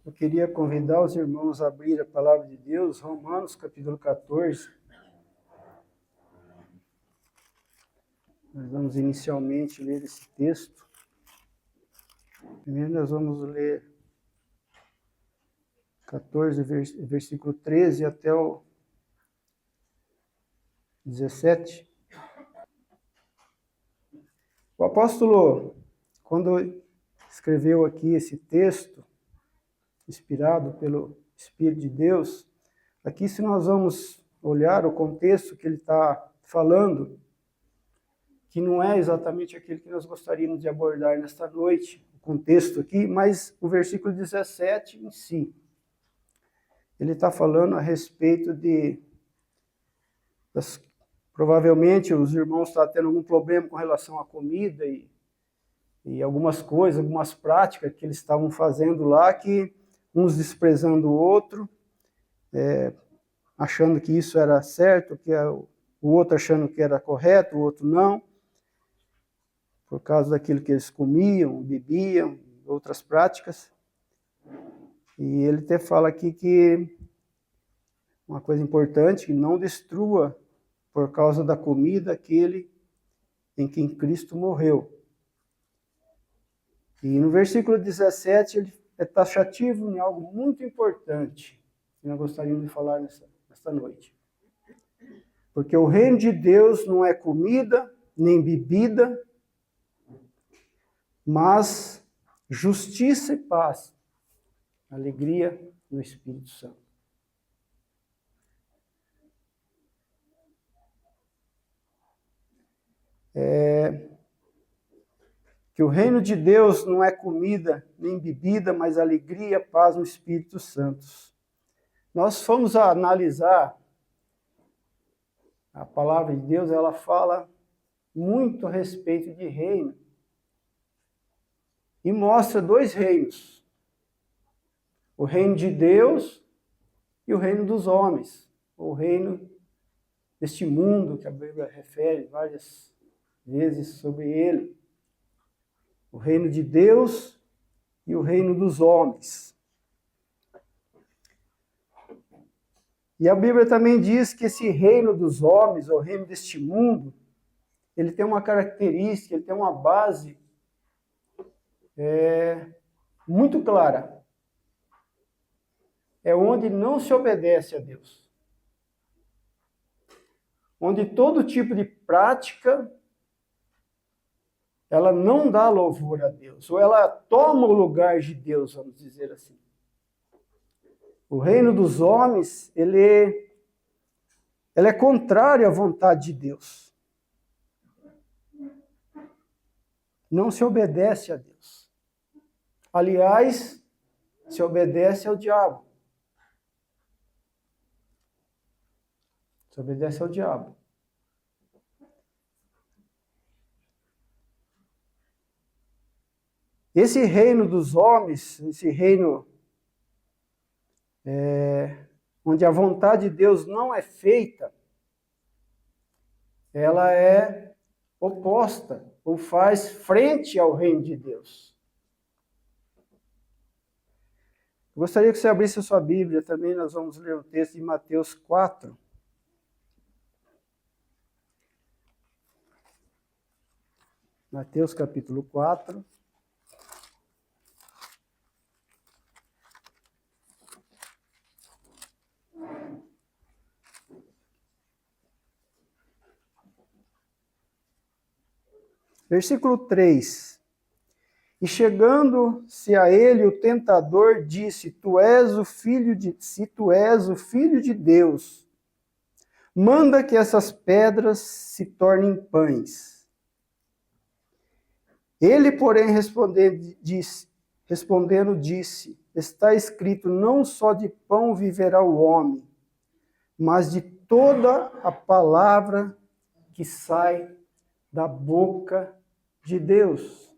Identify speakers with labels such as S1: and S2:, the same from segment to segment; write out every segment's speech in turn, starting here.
S1: Eu queria convidar os irmãos a abrir a palavra de Deus, Romanos, capítulo 14. Nós vamos inicialmente ler esse texto. Primeiro nós vamos ler 14, versículo 13 até o 17. O apóstolo, quando escreveu aqui esse texto, inspirado pelo Espírito de Deus, aqui se nós vamos olhar o contexto que ele está falando, que não é exatamente aquele que nós gostaríamos de abordar nesta noite, o contexto aqui, mas o versículo 17 em si. Ele está falando a respeito provavelmente os irmãos estão tendo algum problema com relação à comida e algumas coisas, algumas práticas que eles estavam fazendo lá, que uns desprezando o outro, achando que isso era certo, que o outro achando que era correto, o outro não, por causa daquilo que eles comiam, bebiam, outras práticas. E ele até fala aqui que uma coisa importante, que não destrua por causa da comida aquele em quem Cristo morreu. E no versículo 17 ele é taxativo em algo muito importante que nós gostaríamos de falar nesta noite. Porque o reino de Deus não é comida nem bebida, mas justiça e paz, alegria no Espírito Santo. Que o reino de Deus não é comida nem bebida, mas alegria, paz no Espírito Santo. Nós fomos a analisar a palavra de Deus, ela fala muito a respeito de reino e mostra dois reinos: o reino de Deus e o reino dos homens, o reino deste mundo que a Bíblia refere várias vezes sobre ele. O reino de Deus e o reino dos homens. E a Bíblia também diz que esse reino dos homens, o reino deste mundo, ele tem uma característica, ele tem uma base muito clara. É onde não se obedece a Deus. Onde todo tipo de prática ela não dá louvor a Deus, ou ela toma o lugar de Deus, vamos dizer assim. O reino dos homens, ele é contrário à vontade de Deus. Não se obedece a Deus. Aliás, se obedece ao diabo. Se obedece ao diabo. Esse reino dos homens, esse reino onde a vontade de Deus não é feita, ela é oposta, ou faz frente ao reino de Deus. Eu gostaria que você abrisse a sua Bíblia também, nós vamos ler o texto de Mateus 4. Mateus capítulo 4. Versículo 3. E chegando-se a ele, o tentador disse: se tu és o filho de Deus, manda que essas pedras se tornem pães. Ele, porém, respondendo, disse: está escrito, não só de pão viverá o homem, mas de toda a palavra que sai da boca de Deus.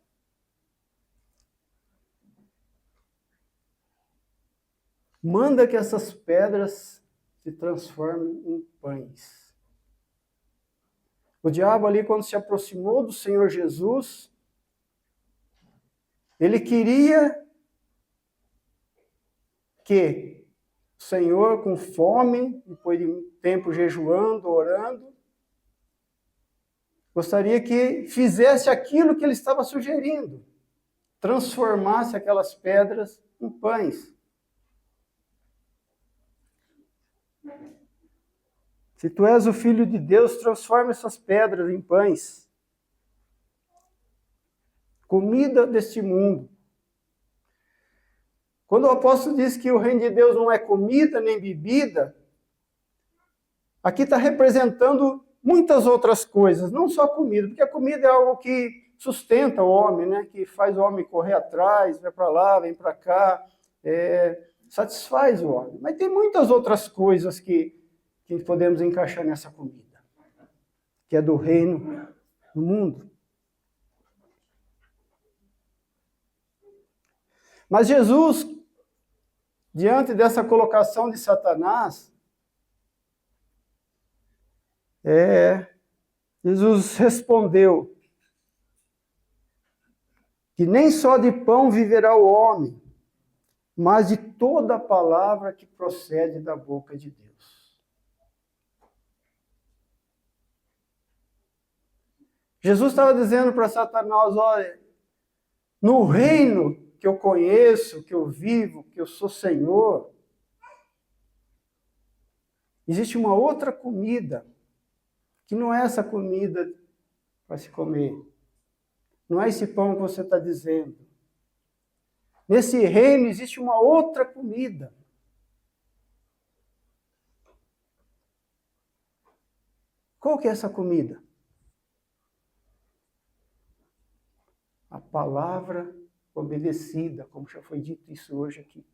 S1: Manda que essas pedras se transformem em pães. O diabo ali, quando se aproximou do Senhor Jesus, ele queria que o Senhor, com fome, depois de um tempo jejuando, orando, gostaria que fizesse aquilo que ele estava sugerindo, transformasse aquelas pedras em pães. Se tu és o Filho de Deus, transforma essas pedras em pães. Comida deste mundo. Quando o apóstolo diz que o reino de Deus não é comida nem bebida, aqui está representando muitas outras coisas, não só comida, porque a comida é algo que sustenta o homem, né? Que faz o homem correr atrás, vai para lá, vem para cá, satisfaz o homem. Mas tem muitas outras coisas que podemos encaixar nessa comida, que é do reino do mundo. Mas Jesus, diante dessa colocação de Satanás, Jesus respondeu que nem só de pão viverá o homem, mas de toda a palavra que procede da boca de Deus. Jesus estava dizendo para Satanás, olha, no reino que eu conheço, que eu vivo, que eu sou Senhor, existe uma outra comida, que não é essa comida para se comer. Não é esse pão que você está dizendo. Nesse reino existe uma outra comida. Qual que é essa comida? A palavra obedecida, como já foi dito isso hoje aqui.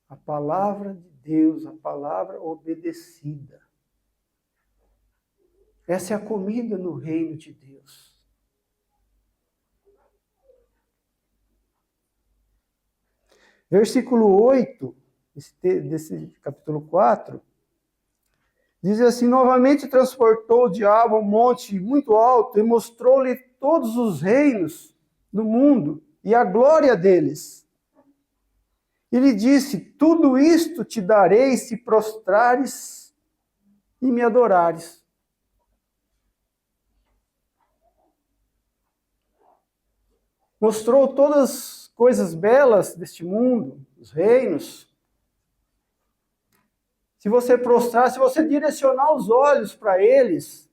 S1: A palavra de Deus, a palavra obedecida. Essa é a comida no reino de Deus. Versículo 8, desse capítulo 4, diz assim, novamente transportou o diabo a um monte muito alto e mostrou-lhe todos os reinos do mundo e a glória deles. E lhe disse, tudo isto te darei se prostrares e me adorares. Mostrou todas as coisas belas deste mundo, os reinos. Se você prostrar, se você direcionar os olhos para eles,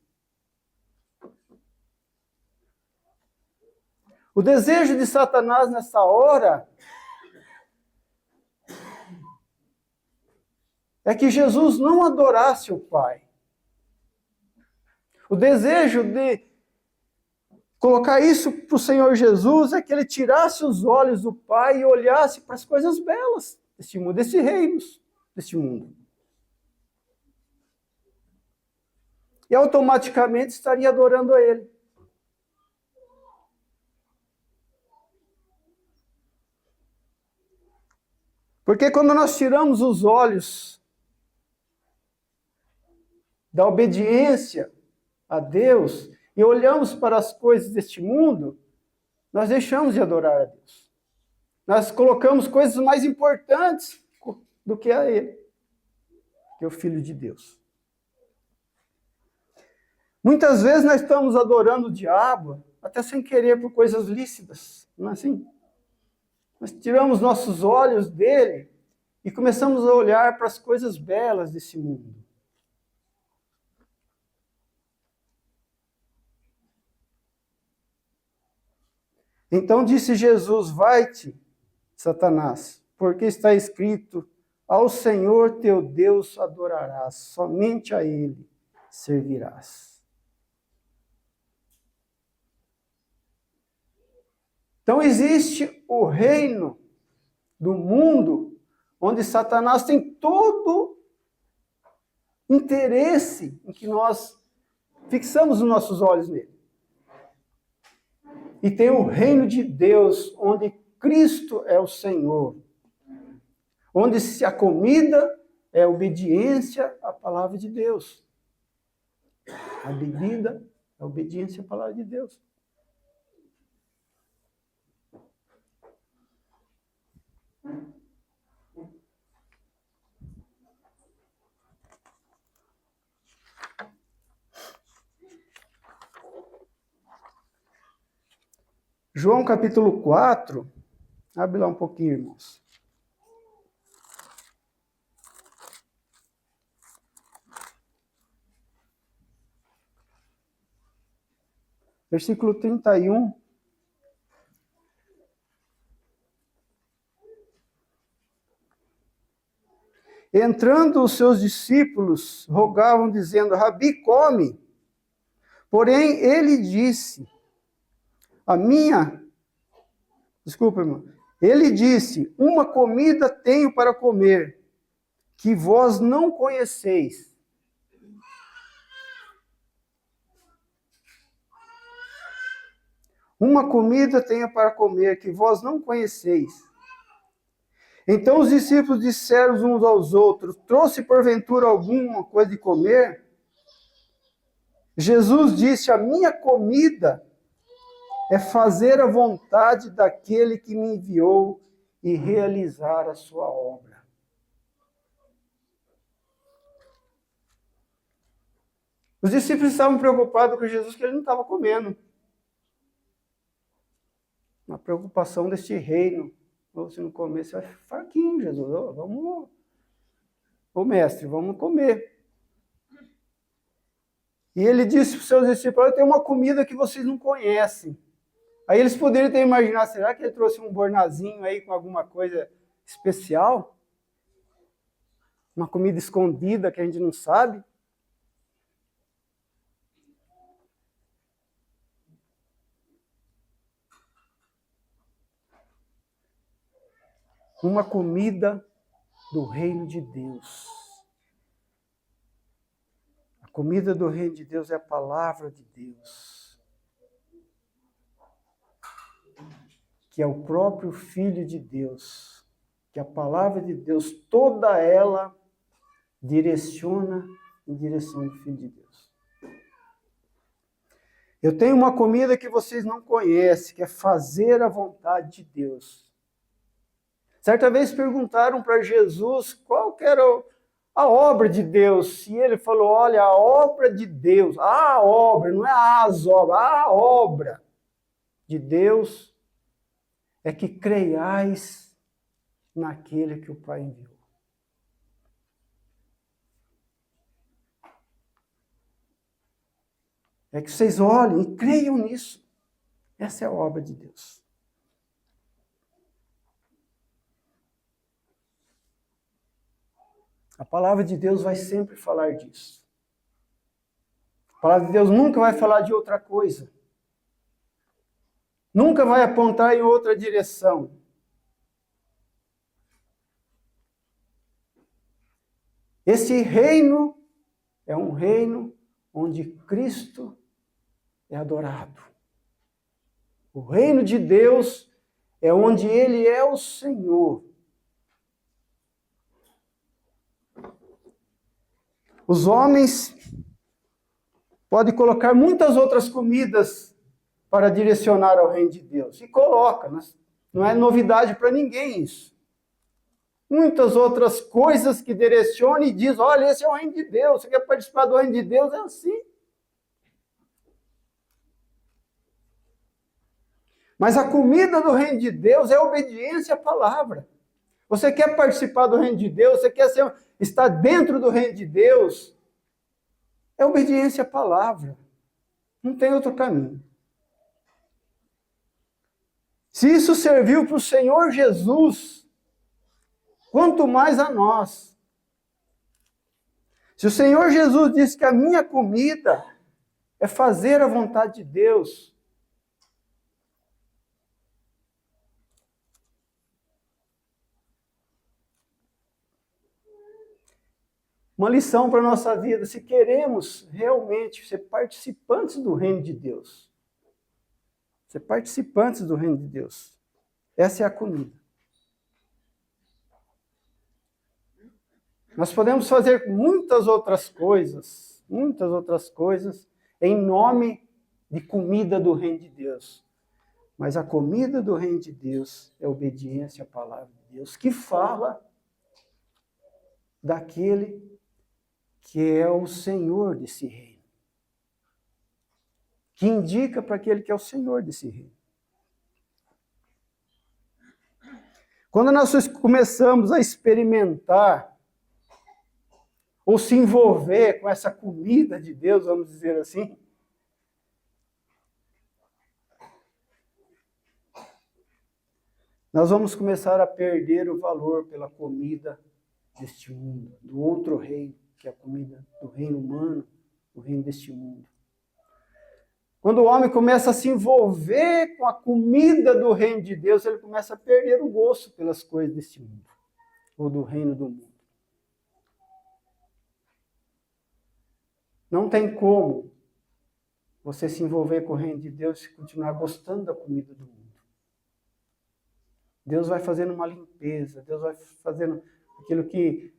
S1: o desejo de Satanás nessa hora é que Jesus não adorasse o Pai. O desejo de colocar isso para o Senhor Jesus é que ele tirasse os olhos do Pai e olhasse para as coisas belas deste mundo, desses reinos deste mundo. E automaticamente estaria adorando a Ele. Porque quando nós tiramos os olhos da obediência a Deus e olhamos para as coisas deste mundo, nós deixamos de adorar a Deus. Nós colocamos coisas mais importantes do que a Ele, que é o Filho de Deus. Muitas vezes nós estamos adorando o diabo, até sem querer, por coisas lícitas, não é assim? Nós tiramos nossos olhos dele e começamos a olhar para as coisas belas desse mundo. Então disse Jesus, vai-te, Satanás, porque está escrito, ao Senhor teu Deus adorarás, somente a Ele servirás. Então existe o reino do mundo, onde Satanás tem todo interesse em que nós fixamos os nossos olhos nele. E tem o reino de Deus, onde Cristo é o Senhor. Onde se a comida é obediência à palavra de Deus. A bebida é obediência à palavra de Deus. João capítulo 4, abre lá um pouquinho, irmãos. Versículo 31. Entrando os seus discípulos, rogavam, dizendo: Rabi, come. Porém, ele disse, ele disse, uma comida tenho para comer, que vós não conheceis. Uma comida tenho para comer, que vós não conheceis. Então os discípulos disseram uns aos outros: trouxe porventura alguma coisa de comer? Jesus disse: a minha comida é fazer a vontade daquele que me enviou e realizar a sua obra. Os discípulos estavam preocupados com Jesus, que ele não estava comendo. Uma preocupação deste reino. Ou se não comer, você vai ficar fraquinho, Jesus. Mestre, vamos comer. E ele disse para os seus discípulos: eu tenho uma comida que vocês não conhecem. Aí eles poderiam ter imaginado: será que ele trouxe um bornazinho aí com alguma coisa especial? Uma comida escondida que a gente não sabe? Uma comida do reino de Deus. A comida do reino de Deus é a palavra de Deus, que é o próprio Filho de Deus, que a palavra de Deus, toda ela direciona em direção do Filho de Deus. Eu tenho uma comida que vocês não conhecem, que é fazer a vontade de Deus. Certa vez perguntaram para Jesus qual que era a obra de Deus. E ele falou: olha, a obra de Deus, a obra, não é as obras, a obra de Deus é que creiais naquele que o Pai enviou. É que vocês olhem e creiam nisso. Essa é a obra de Deus. A palavra de Deus vai sempre falar disso. A palavra de Deus nunca vai falar de outra coisa. Nunca vai apontar em outra direção. Esse reino é um reino onde Cristo é adorado. O reino de Deus é onde Ele é o Senhor. Os homens podem colocar muitas outras comidas para direcionar ao reino de Deus. E coloca, não é novidade para ninguém isso. Muitas outras coisas que direcionam e diz: olha, esse é o reino de Deus, você quer participar do reino de Deus? É assim. Mas a comida do reino de Deus é obediência à palavra. Você quer participar do reino de Deus, você quer estar dentro do reino de Deus, é obediência à palavra. Não tem outro caminho. Se isso serviu para o Senhor Jesus, quanto mais a nós. Se o Senhor Jesus disse que a minha comida é fazer a vontade de Deus, uma lição para a nossa vida: se queremos realmente ser participantes do reino de Deus, ser participantes do reino de Deus, essa é a comida. Nós podemos fazer muitas outras coisas em nome de comida do reino de Deus. Mas a comida do reino de Deus é obediência à palavra de Deus, que fala daquele que é o Senhor desse reino, que indica para aquele que é o Senhor desse reino. Quando nós começamos a experimentar ou se envolver com essa comida de Deus, vamos dizer assim, nós vamos começar a perder o valor pela comida deste mundo, do outro reino, que é a comida do reino humano, o reino deste mundo. Quando o homem começa a se envolver com a comida do reino de Deus, ele começa a perder o gosto pelas coisas deste mundo, ou do reino do mundo. Não tem como você se envolver com o reino de Deus e continuar gostando da comida do mundo. Deus vai fazendo uma limpeza, Deus vai fazendo aquilo que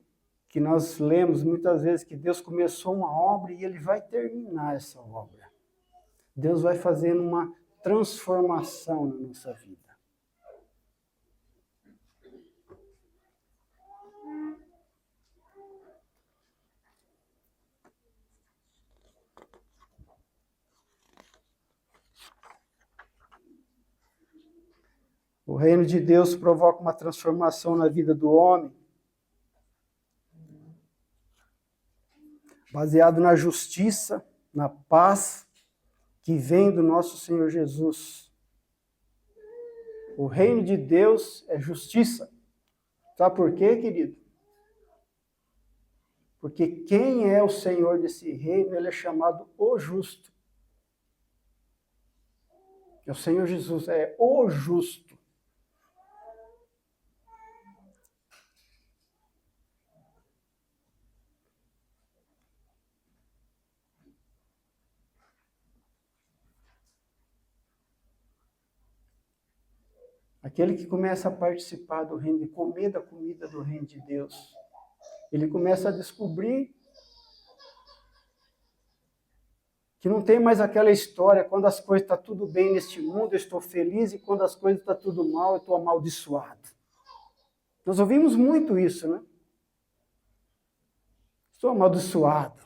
S1: nós lemos muitas vezes, que Deus começou uma obra e Ele vai terminar essa obra. Deus vai fazendo uma transformação na nossa vida. O reino de Deus provoca uma transformação na vida do homem, baseado na justiça, na paz que vem do nosso Senhor Jesus. O reino de Deus é justiça. Sabe por quê, querido? Porque quem é o Senhor desse reino, ele é chamado o justo. É o Senhor Jesus, é o justo. Aquele que começa a participar do reino, de comer da comida do reino de Deus, ele começa a descobrir que não tem mais aquela história, quando as coisas estão tudo bem neste mundo, eu estou feliz, e quando as coisas estão tudo mal, eu estou amaldiçoado. Nós ouvimos muito isso, né? Estou amaldiçoado.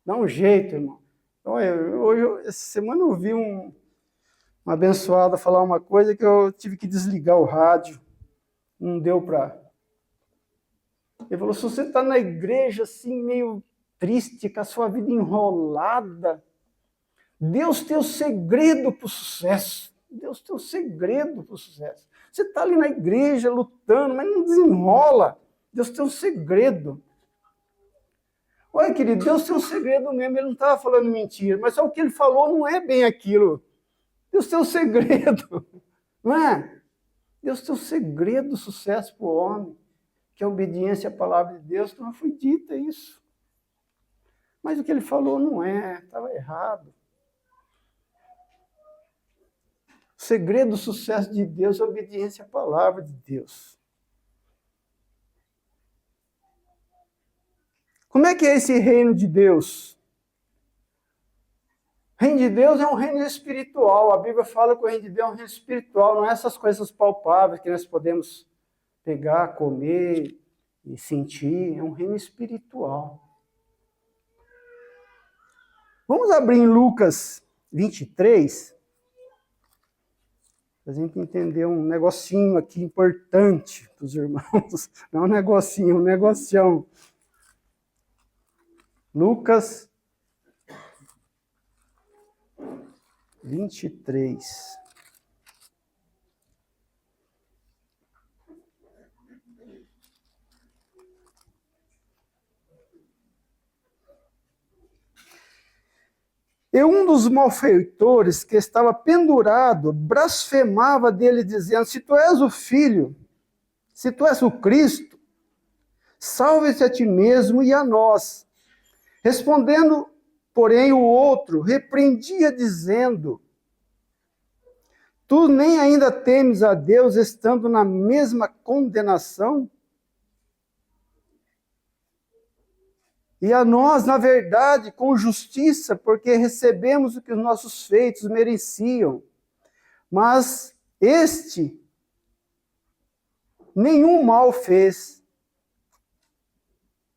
S1: Dá um jeito, irmão. Hoje, essa semana eu ouvi uma abençoada falar uma coisa que eu tive que desligar o rádio. Não deu para... Ele falou, se você está na igreja assim, meio triste, com a sua vida enrolada, Deus tem o segredo para o sucesso. Deus tem o segredo para o sucesso. Você está ali na igreja lutando, mas não desenrola. Deus tem um segredo. Olha, querido, Deus tem um segredo mesmo. Ele não estava falando mentira, mas só o que ele falou não é bem aquilo. Deus tem um segredo, não é? Deus tem um segredo do sucesso para o homem, que é a obediência à palavra de Deus, que não foi dita isso. Mas o que ele falou não é, estava errado. O segredo do sucesso de Deus é a obediência à palavra de Deus. Como é que é esse reino de Deus? O reino de Deus é um reino espiritual. A Bíblia fala que o reino de Deus é um reino espiritual, não é essas coisas palpáveis que nós podemos pegar, comer e sentir. É um reino espiritual. Vamos abrir em Lucas 23, para a gente entender um negocinho aqui importante para os irmãos. Não um negocinho, um negocião. Lucas 23. E um dos malfeitores que estava pendurado blasfemava dele, dizendo, se tu és o Filho, se tu és o Cristo, salve-te a ti mesmo e a nós. Respondendo, porém, o outro repreendia, dizendo, tu nem ainda temes a Deus, estando na mesma condenação? E a nós, na verdade, com justiça, porque recebemos o que os nossos feitos mereciam. Mas este nenhum mal fez.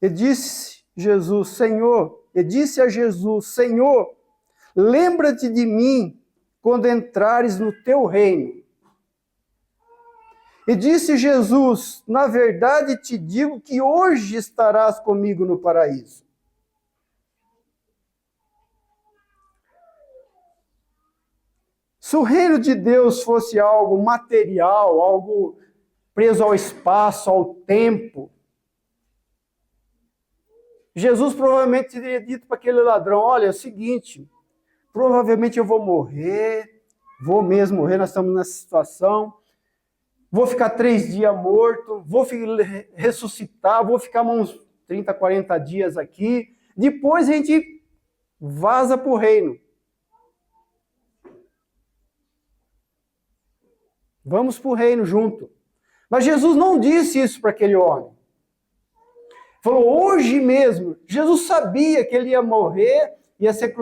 S1: E disse a Jesus, Senhor, lembra-te de mim quando entrares no teu reino. E disse Jesus: na verdade te digo que hoje estarás comigo no paraíso. Se o reino de Deus fosse algo material, algo preso ao espaço, ao tempo, Jesus provavelmente teria dito para aquele ladrão: olha, é o seguinte, provavelmente eu vou morrer, vou mesmo morrer, nós estamos nessa situação, vou ficar 3 dias morto, vou ressuscitar, vou ficar uns 30, 40 dias aqui, depois a gente vaza para o reino. Vamos para o reino junto. Mas Jesus não disse isso para aquele homem. Falou, hoje mesmo. Jesus sabia que ele ia morrer, ia ser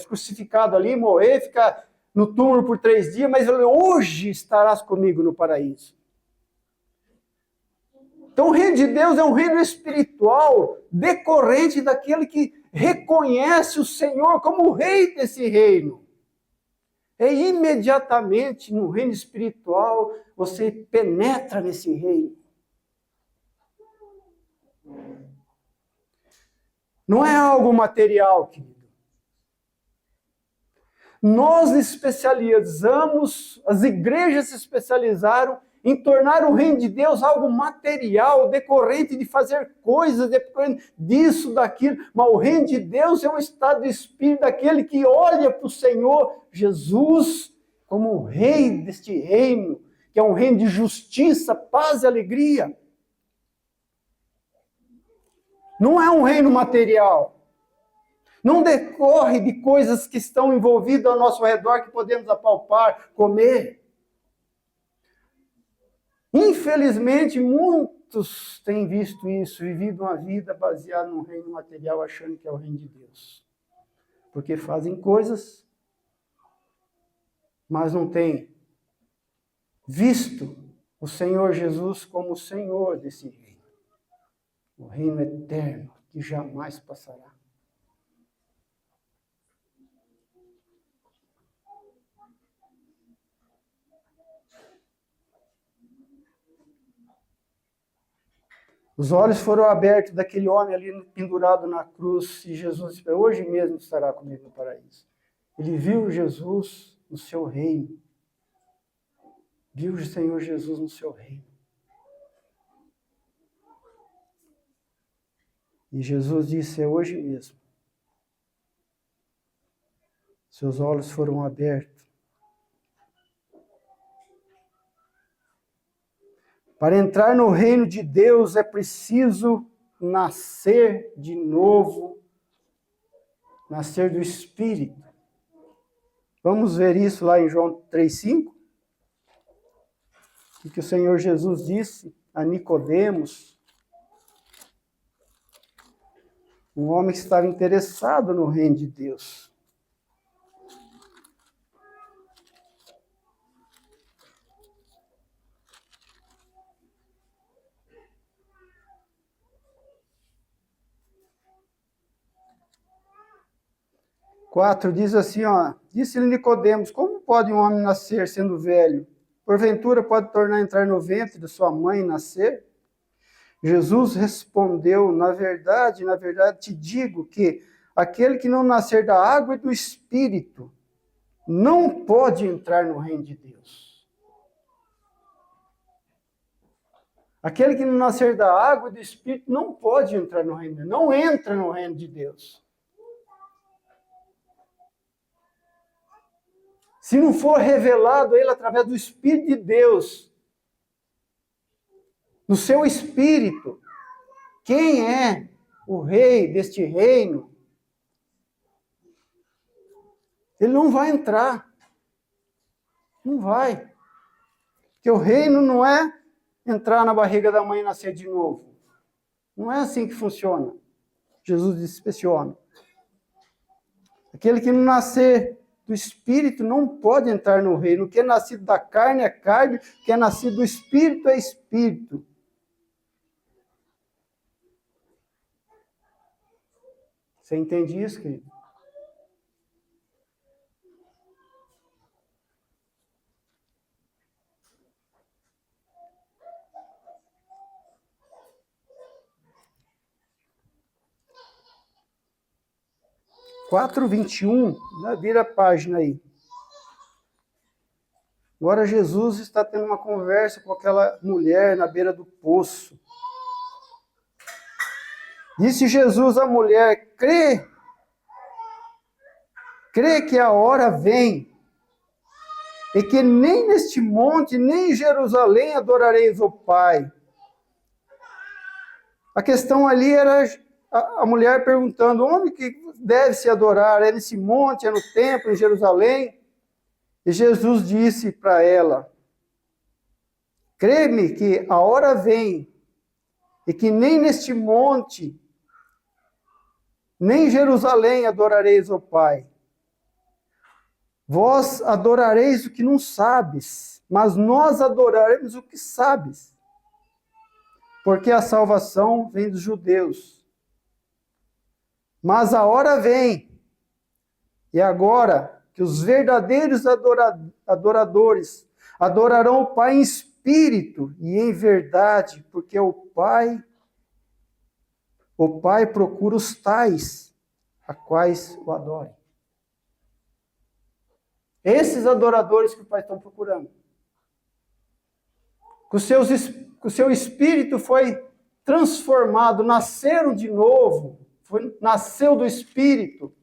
S1: crucificado ali, morrer, ficar no túmulo por 3 dias, mas ele falou, hoje estarás comigo no paraíso. Então o reino de Deus é um reino espiritual decorrente daquele que reconhece o Senhor como o rei desse reino. É imediatamente no reino espiritual você penetra nesse reino. Não é algo material, querido. Nós especializamos, as igrejas se especializaram em tornar o reino de Deus algo material, decorrente de fazer coisas, decorrente disso, daquilo. Mas o reino de Deus é um estado de espírito daquele que olha para o Senhor Jesus como o rei deste reino, que é um reino de justiça, paz e alegria. Não é um reino material. Não decorre de coisas que estão envolvidas ao nosso redor que podemos apalpar, comer. Infelizmente, muitos têm visto isso, vivido uma vida baseada no reino material, achando que é o reino de Deus. Porque fazem coisas, mas não têm visto o Senhor Jesus como o Senhor desse reino. O reino eterno que jamais passará. Os olhos foram abertos daquele homem ali pendurado na cruz e Jesus disse, hoje mesmo estará comigo no paraíso. Ele viu Jesus no seu reino. Viu o Senhor Jesus no seu reino. E Jesus disse, é hoje mesmo. Seus olhos foram abertos. Para entrar no reino de Deus é preciso nascer de novo, nascer do Espírito. Vamos ver isso lá em João 3,5. O que o Senhor Jesus disse a Nicodemos, um homem que estava interessado no reino de Deus. Diz assim, disse-lhe Nicodemos, como pode um homem nascer sendo velho? Porventura pode tornar a entrar no ventre de sua mãe e nascer? Jesus respondeu, na verdade te digo que aquele que não nascer da água e do Espírito não pode entrar no reino de Deus. Aquele que não nascer da água e do Espírito não pode entrar no reino de Deus, não entra no reino de Deus. Se não for revelado a ele através do Espírito de Deus, no seu espírito, quem é o rei deste reino, ele não vai entrar. Não vai. Porque o reino não é entrar na barriga da mãe e nascer de novo. Não é assim que funciona. Jesus disse para esse homem. Aquele que não nascer do Espírito não pode entrar no reino. O que é nascido da carne é carne, o que é nascido do Espírito é Espírito. Você entende isso, querido? 4:21, vira a página aí. Agora Jesus está tendo uma conversa com aquela mulher na beira do poço. Disse Jesus à mulher: crê que a hora vem, e que nem neste monte, nem em Jerusalém adorareis o Pai. A questão ali era a mulher perguntando: onde que deve se adorar? É nesse monte, é no templo, em Jerusalém? E Jesus disse para ela: crê-me que a hora vem, e que nem neste monte, nem em Jerusalém adorareis o Pai. Vós adorareis o que não sabes, mas nós adoraremos o que sabes. Porque a salvação vem dos judeus. Mas a hora vem, e agora, que os verdadeiros adoradores adorarão o Pai em espírito e em verdade, porque o Pai procura os tais, a quais o adorem. Esses adoradores que o Pai está procurando. Que o seu espírito foi transformado, nasceram de novo, nasceu do Espírito.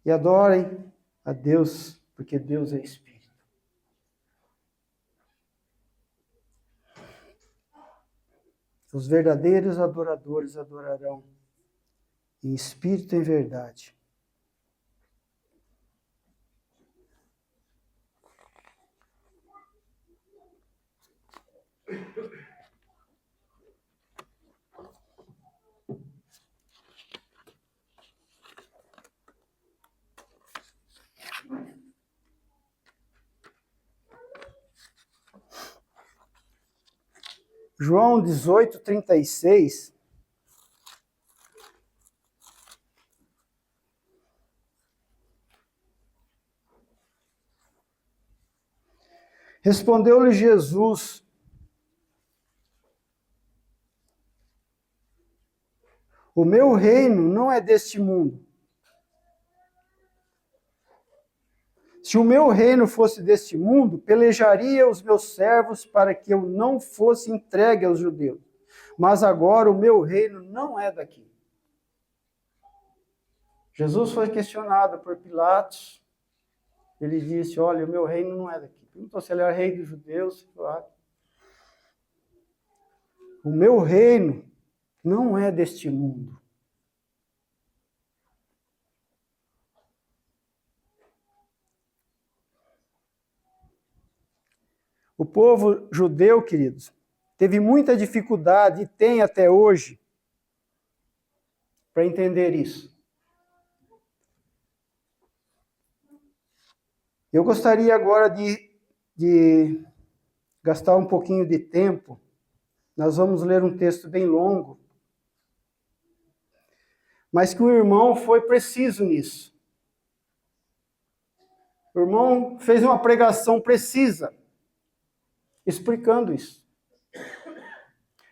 S1: E adorem a Deus, porque Deus é Espírito. Os verdadeiros adoradores adorarão em espírito e em verdade. João 18:36. Respondeu-lhe Jesus: o meu reino não é deste mundo. Se o meu reino fosse deste mundo, pelejaria os meus servos para que eu não fosse entregue aos judeus. Mas agora o meu reino não é daqui. Jesus foi questionado por Pilatos. Ele disse: olha, o meu reino não é daqui. Perguntou se ele era rei dos judeus. Claro. O meu reino não é deste mundo. O povo judeu, queridos, teve muita dificuldade e tem até hoje para entender isso. Eu gostaria agora de gastar um pouquinho de tempo. Nós vamos ler um texto bem longo, mas que o irmão foi preciso nisso. O irmão fez uma pregação precisa, explicando isso.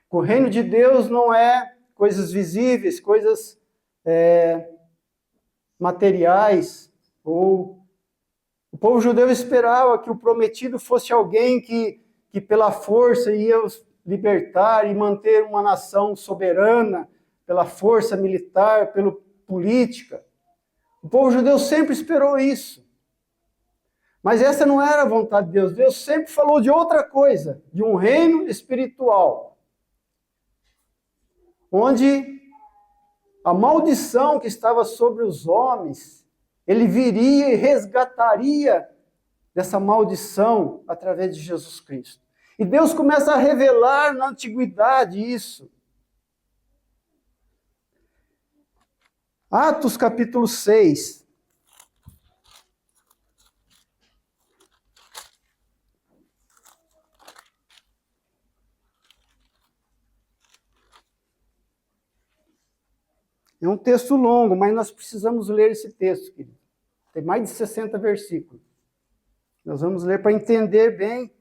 S1: O reino de Deus não é coisas visíveis, coisas materiais. O povo judeu esperava que o prometido fosse alguém que pela força ia os libertar e manter uma nação soberana, pela força militar, pela política. O povo judeu sempre esperou isso. Mas essa não era a vontade de Deus. Deus sempre falou de outra coisa, de um reino espiritual, onde a maldição que estava sobre os homens, ele viria e resgataria dessa maldição através de Jesus Cristo. E Deus começa a revelar na antiguidade isso. Atos capítulo 6. É um texto longo, mas nós precisamos ler esse texto, querido. Tem mais de 60 versículos. Nós vamos ler para entender bem.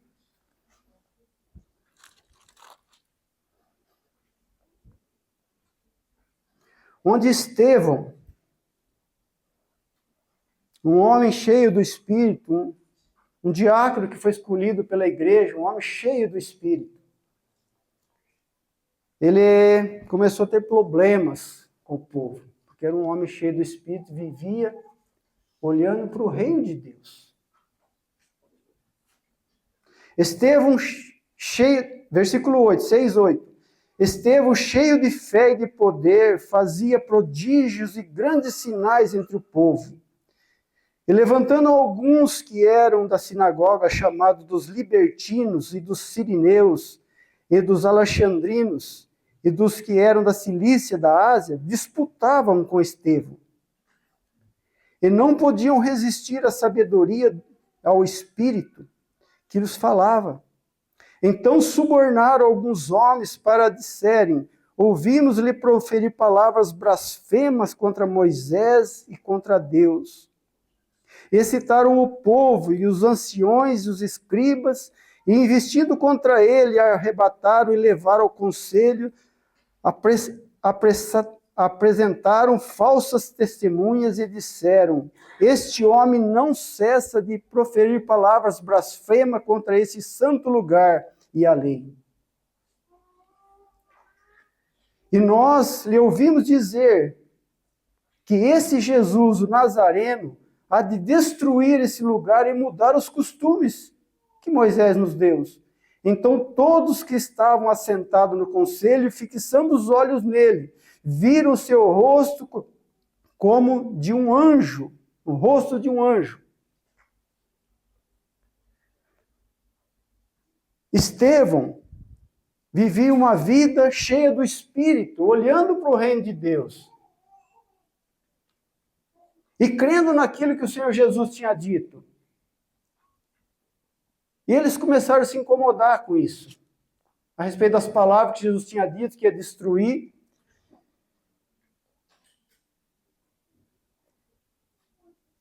S1: onde Estevão, um homem cheio do Espírito, um diácono que foi escolhido pela igreja, um homem cheio do Espírito, ele começou a ter problemas com o povo, porque era um homem cheio do Espírito, vivia olhando para o reino de Deus. Estevão cheio, versículo 8, 6, 8. Estevão, cheio de fé e de poder, fazia prodígios e grandes sinais entre o povo. E levantando alguns que eram da sinagoga, chamados dos libertinos e dos sirineus e dos alexandrinos e dos que eram da Cilícia, da Ásia, disputavam com Estevão. E não podiam resistir à sabedoria, ao Espírito que lhes falava. Então subornaram alguns homens para disserem: ouvimos-lhe proferir palavras blasfemas contra Moisés e contra Deus. Excitaram o povo e os anciões e os escribas, e investindo contra ele, arrebataram e levaram ao conselho, apresentaram falsas testemunhas e disseram: este homem não cessa de proferir palavras blasfemas contra esse santo lugar e a lei. E nós lhe ouvimos dizer que esse Jesus, o Nazareno, há de destruir esse lugar e mudar os costumes que Moisés nos deu. Então todos que estavam assentados no conselho, fixando os olhos nele, viram o seu rosto como de um anjo, o rosto de um anjo. Estevão vivia uma vida cheia do Espírito, olhando para o reino de Deus. E crendo naquilo que o Senhor Jesus tinha dito. E eles começaram a se incomodar com isso. A respeito das palavras que Jesus tinha dito, que ia destruir.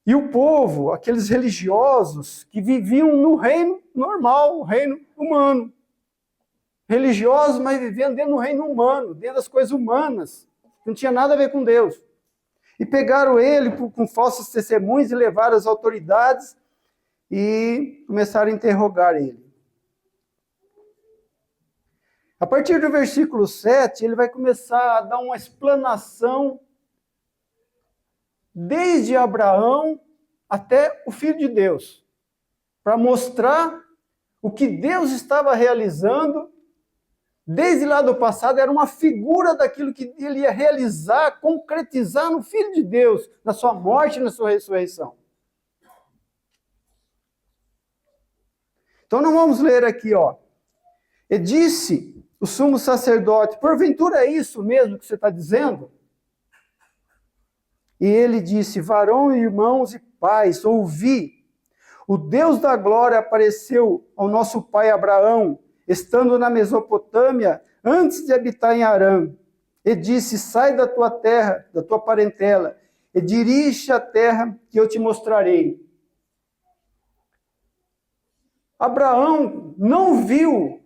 S1: E o povo, aqueles religiosos que viviam no reino normal, o reino humano. Religiosos, mas vivendo dentro do reino humano, dentro das coisas humanas. Não tinha nada a ver com Deus. E pegaram ele com falsas testemunhas e levaram as autoridades e começaram a interrogar ele. A partir do versículo 7, ele vai começar a dar uma explanação desde Abraão até o Filho de Deus, para mostrar o que Deus estava realizando desde lá do passado. Era uma figura daquilo que ele ia realizar, concretizar no Filho de Deus, na sua morte e na sua ressurreição. Então nós vamos ler aqui, ó. E disse o sumo sacerdote: porventura é isso mesmo que você está dizendo? E ele disse: varão, irmãos e pais, ouvi. O Deus da glória apareceu ao nosso pai Abraão, estando na Mesopotâmia, antes de habitar em Harã. E disse: sai da tua terra, da tua parentela, e dirige-te à terra que eu te mostrarei. Abraão não viu.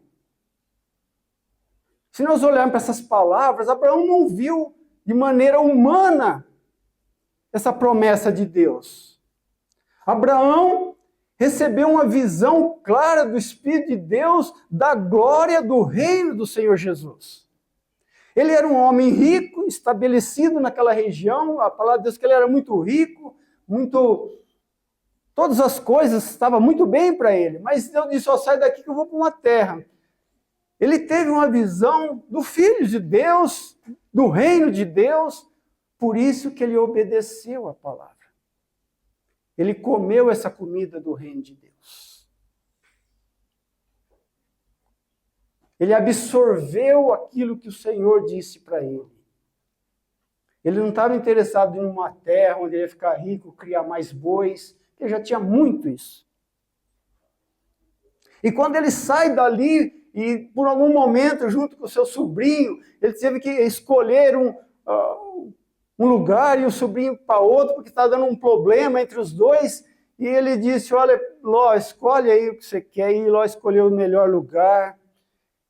S1: Se nós olharmos para essas palavras, Abraão não viu de maneira humana essa promessa de Deus. Abraão recebeu uma visão clara do Espírito de Deus, da glória do reino do Senhor Jesus. Ele era um homem rico, estabelecido naquela região. A palavra de Deus é que ele era muito rico, todas as coisas estavam muito bem para ele. Mas Deus disse: ó, sai daqui que eu vou para uma terra. Ele teve uma visão do Filho de Deus, do reino de Deus, por isso que ele obedeceu a palavra. Ele comeu essa comida do reino de Deus. Ele absorveu aquilo que o Senhor disse para ele. Ele não estava interessado em uma terra onde ele ia ficar rico, criar mais bois, ele já tinha muito isso. E quando ele sai dali, e por algum momento, junto com o seu sobrinho, ele teve que escolher um lugar e o sobrinho para outro, porque está dando um problema entre os dois, e ele disse: olha, Ló, escolhe aí o que você quer, e Ló escolheu o melhor lugar,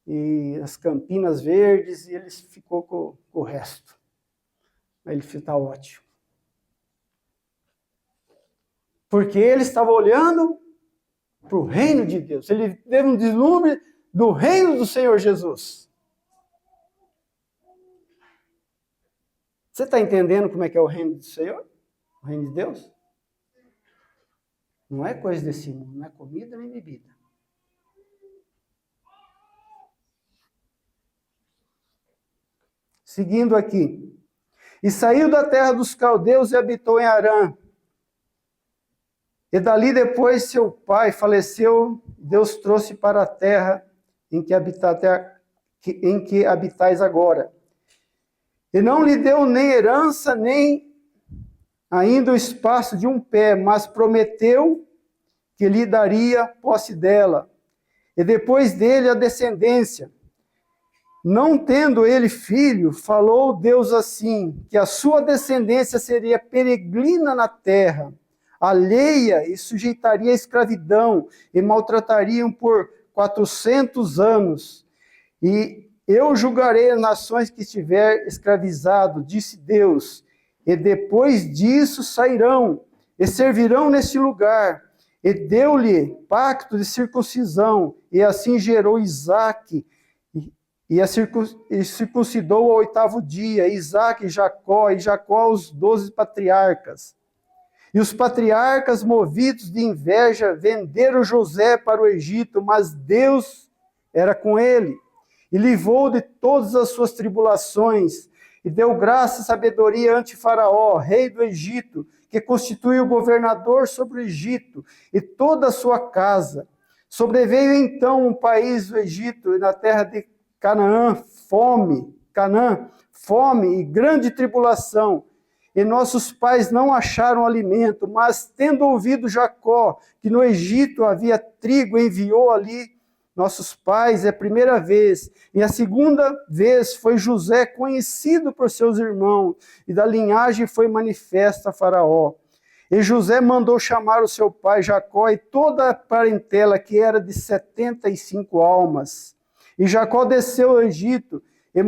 S1: e as Campinas Verdes, e ele ficou com o resto. Aí ele disse, está ótimo. Porque ele estava olhando para o reino de Deus. Ele teve um deslumbre do reino do Senhor Jesus. Você está entendendo como é que é o reino do Senhor? O reino de Deus? Não é coisa desse mundo, não é comida nem bebida. Seguindo aqui. E saiu da terra dos caldeus e habitou em Harã. E dali depois seu pai faleceu, Deus trouxe para a terra em que habitais agora. E não lhe deu nem herança, nem ainda o espaço de um pé, mas prometeu que lhe daria posse dela. E depois dele a descendência. Não tendo ele filho, falou Deus assim, que a sua descendência seria peregrina na terra, alheia e sujeitaria à escravidão, e maltratariam por 400 anos. E eu julgarei as nações que estiver escravizado, disse Deus, e depois disso sairão, e servirão neste lugar. E deu-lhe pacto de circuncisão, e assim gerou Isaque, e circuncidou ao 8º dia, Isaque e Jacó os 12 patriarcas. E os patriarcas, movidos de inveja, venderam José para o Egito, mas Deus era com ele, e livrou de todas as suas tribulações, e deu graça e sabedoria ante Faraó, rei do Egito, que constituiu o governador sobre o Egito, e toda a sua casa. Sobreveio então um país do Egito, e na terra de Canaã, fome e grande tribulação. E nossos pais não acharam alimento, mas tendo ouvido Jacó, que no Egito havia trigo, enviou ali nossos pais a primeira vez. E a segunda vez foi José conhecido por seus irmãos, e da linhagem foi manifesta a Faraó. E José mandou chamar o seu pai Jacó e toda a parentela, que era de 75 almas. E Jacó desceu ao Egito e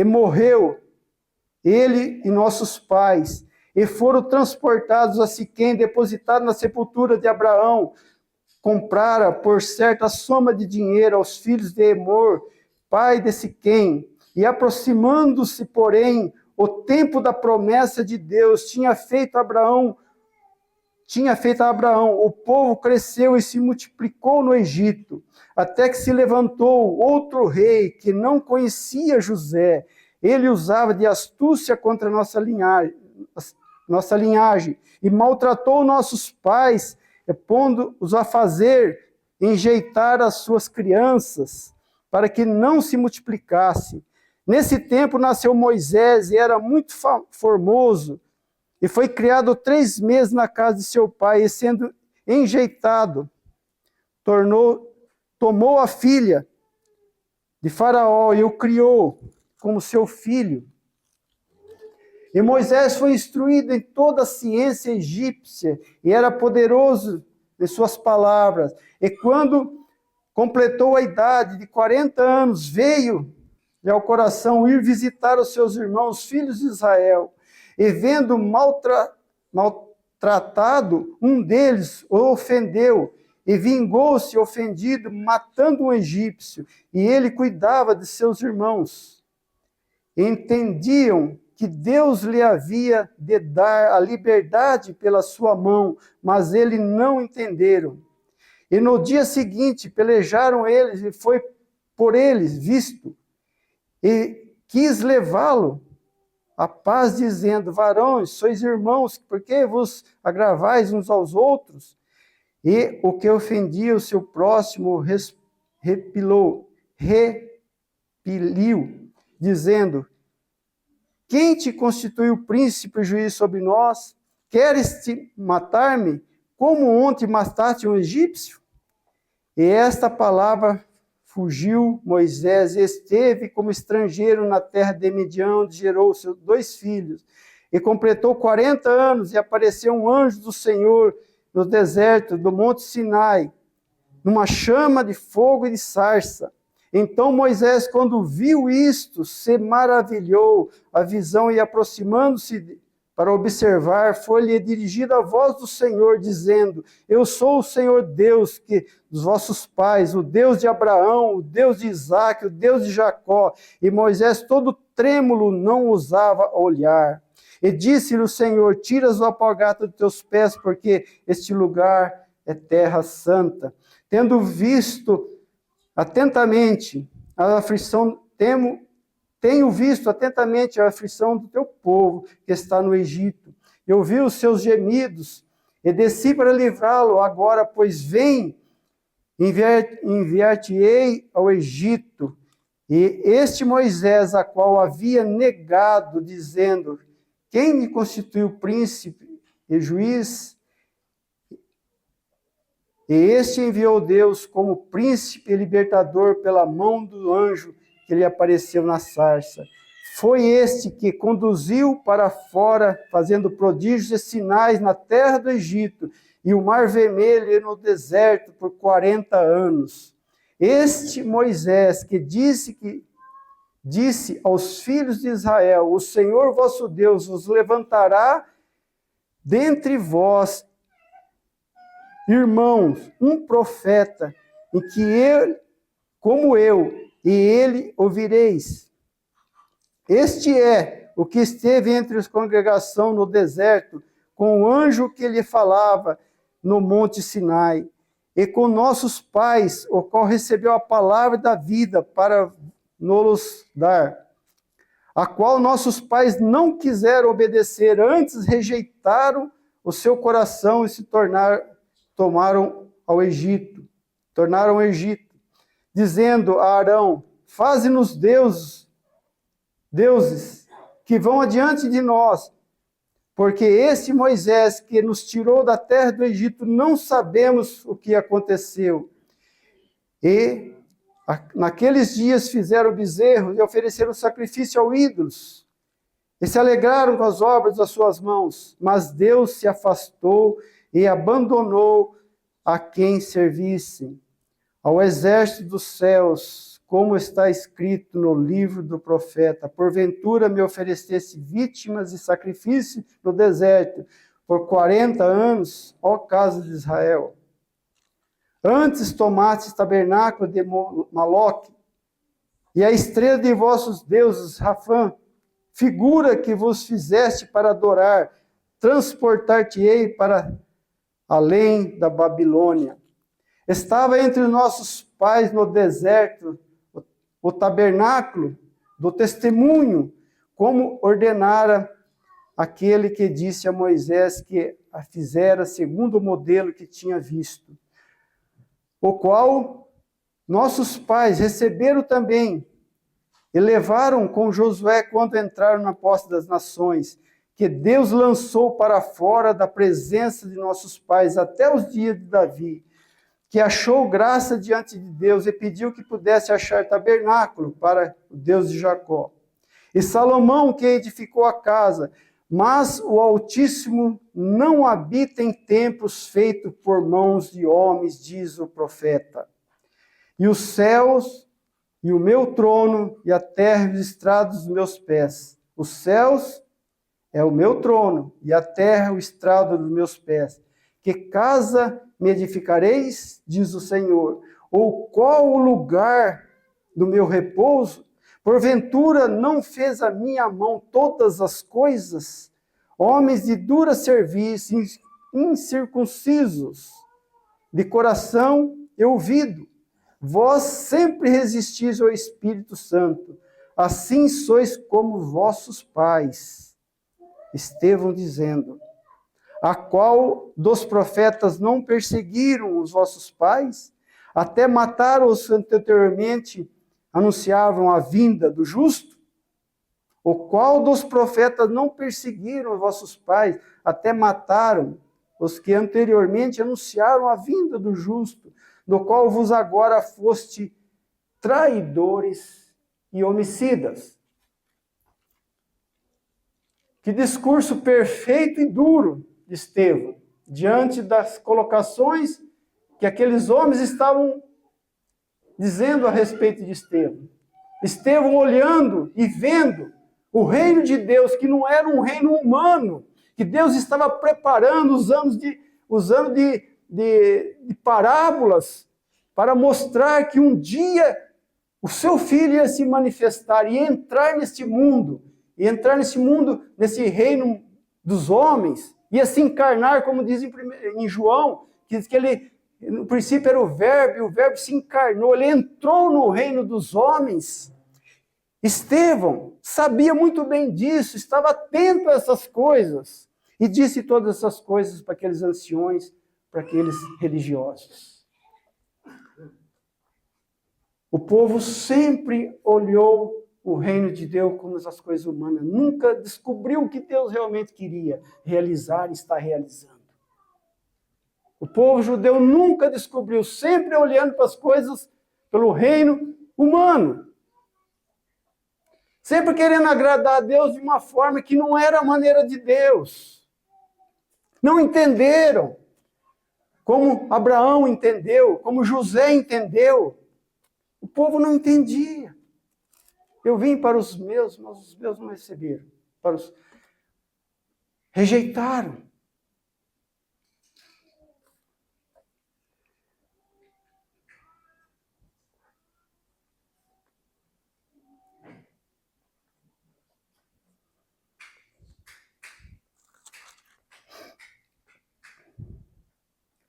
S1: morreu, ele e nossos pais, e foram transportados a Siquém, depositados na sepultura de Abraão. Comprara por certa soma de dinheiro aos filhos de Emor, pai de Siquém. E aproximando-se, porém, o tempo da promessa de Deus tinha feito a Abraão, o povo cresceu e se multiplicou no Egito, até que se levantou outro rei que não conhecia José. Ele usava de astúcia contra nossa linhagem e maltratou nossos pais, pondo-os a enjeitar as suas crianças, para que não se multiplicasse. Nesse tempo nasceu Moisés e era muito formoso, e foi criado 3 meses na casa de seu pai, e sendo enjeitado, tomou a filha de Faraó e o criou como seu filho. E Moisés foi instruído em toda a ciência egípcia, e era poderoso em suas palavras. E quando completou a idade de 40 anos, veio-lhe ao coração ir visitar os seus irmãos, filhos de Israel. E vendo maltratado, um deles o ofendeu, e vingou-se ofendido, matando um egípcio, e ele cuidava de seus irmãos. Entendiam que Deus lhe havia de dar a liberdade pela sua mão, mas eles não entenderam. E no dia seguinte pelejaram eles, e foi por eles visto, e quis levá-lo a paz, dizendo: varões, sois irmãos, por que vos agravais uns aos outros? E o que ofendia o seu próximo repeliu, dizendo: quem te constituiu príncipe e juiz sobre nós? Queres te matar-me, como ontem mataste um egípcio? E esta palavra fugiu Moisés, e esteve como estrangeiro na terra de Midian, onde gerou seus 2 filhos. E completou 40 anos, e apareceu um anjo do Senhor no deserto do monte Sinai, numa chama de fogo e de sarça. Então Moisés, quando viu isto, se maravilhou, a visão, e aproximando-se para observar, foi-lhe dirigida a voz do Senhor, dizendo: eu sou o Senhor Deus dos vossos pais, o Deus de Abraão, o Deus de Isaque, o Deus de Jacó. E Moisés, todo trêmulo, não ousava olhar. E disse-lhe o Senhor: tira as alpargatas dos teus pés, porque este lugar é terra santa. Tendo visto atentamente a aflição, tenho visto atentamente a aflição do teu povo que está no Egito. Eu vi os seus gemidos e desci para livrá-lo. Agora, pois, vem, enviar-te-ei ao Egito. E este Moisés, a qual havia negado, dizendo: quem me constituiu príncipe e juiz? E este enviou Deus como príncipe e libertador pela mão do anjo que lhe apareceu na sarça. Foi este que conduziu para fora, fazendo prodígios e sinais na terra do Egito, e o mar vermelho e no deserto por 40 anos. Este Moisés que disse aos filhos de Israel: o Senhor vosso Deus vos levantará dentre vós, irmãos, um profeta, em que ele, como eu, e ele ouvireis. Este é o que esteve entre as congregação no deserto, com o anjo que lhe falava no monte Sinai, e com nossos pais, o qual recebeu a palavra da vida para nos dar, a qual nossos pais não quiseram obedecer, antes rejeitaram o seu coração e tornaram ao Egito, dizendo a Arão: faze-nos deuses que vão adiante de nós, porque esse Moisés que nos tirou da terra do Egito, não sabemos o que aconteceu. E naqueles dias fizeram bezerros e ofereceram sacrifício aos ídolos, e se alegraram com as obras das suas mãos, mas Deus se afastou e abandonou a quem servissem. Ao exército dos céus, como está escrito no livro do profeta: porventura me oferecesse vítimas e sacrifício no deserto por 40 anos, ó casa de Israel. Antes tomastes tabernáculo de Moloque, e a estrela de vossos deuses, Rafã, figura que vos fizeste para adorar, transportar-te-ei para além da Babilônia. Estava entre os nossos pais no deserto o tabernáculo do testemunho, como ordenara aquele que disse a Moisés que a fizera segundo o modelo que tinha visto, o qual nossos pais receberam também e levaram com Josué quando entraram na posse das nações, que Deus lançou para fora da presença de nossos pais até os dias de Davi, que achou graça diante de Deus e pediu que pudesse achar tabernáculo para o Deus de Jacó. E Salomão que edificou a casa, mas o Altíssimo não habita em templos feitos por mãos de homens, diz o profeta. E os céus, e o meu trono, e a terra, os estrados dos meus pés. Os céus é o meu trono, e a terra o estrado dos meus pés. Que casa me edificareis, diz o Senhor? Ou qual o lugar do meu repouso? Porventura não fez a minha mão todas as coisas? Homens de dura serviço, incircuncisos, de coração e ouvido. Vós sempre resistis ao Espírito Santo, assim sois como vossos pais. Estevão dizendo: a qual dos profetas não perseguiram os vossos pais, até mataram os que anteriormente anunciavam a vinda do justo? O qual dos profetas não perseguiram os vossos pais, até mataram os que anteriormente anunciaram a vinda do justo, do qual vos agora foste traidores e homicidas? Que discurso perfeito e duro de Estevão, diante das colocações que aqueles homens estavam dizendo a respeito de Estevão. Estevão olhando e vendo o reino de Deus, que não era um reino humano, que Deus estava preparando, usando de parábolas para mostrar que um dia o seu filho ia se manifestar e entrar nesse mundo, nesse reino dos homens, ia se encarnar, como diz em João, que diz que ele, no princípio era o Verbo, e o Verbo se encarnou, ele entrou no reino dos homens. Estevão sabia muito bem disso, estava atento a essas coisas, e disse todas essas coisas para aqueles anciões, para aqueles religiosos. O povo sempre olhou o reino de Deus como as coisas humanas, nunca descobriu o que Deus realmente queria realizar e está realizando. O povo judeu nunca descobriu, sempre olhando para as coisas pelo reino humano. Sempre querendo agradar a Deus de uma forma que não era a maneira de Deus. Não entenderam como Abraão entendeu, como José entendeu. O povo não entendia. Eu vim para os meus, mas os meus não receberam. Rejeitaram.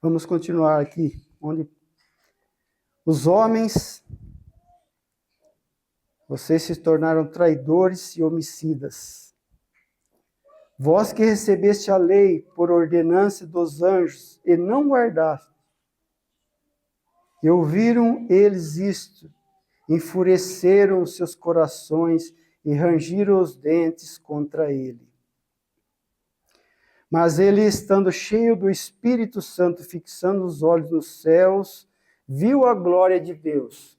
S1: Vamos continuar aqui, onde os homens, vocês se tornaram traidores e homicidas. Vós que recebeste a lei por ordenança dos anjos e não guardaste. E ouviram eles isto, enfureceram os seus corações e rangiram os dentes contra ele. Mas ele, estando cheio do Espírito Santo, fixando os olhos nos céus, viu a glória de Deus.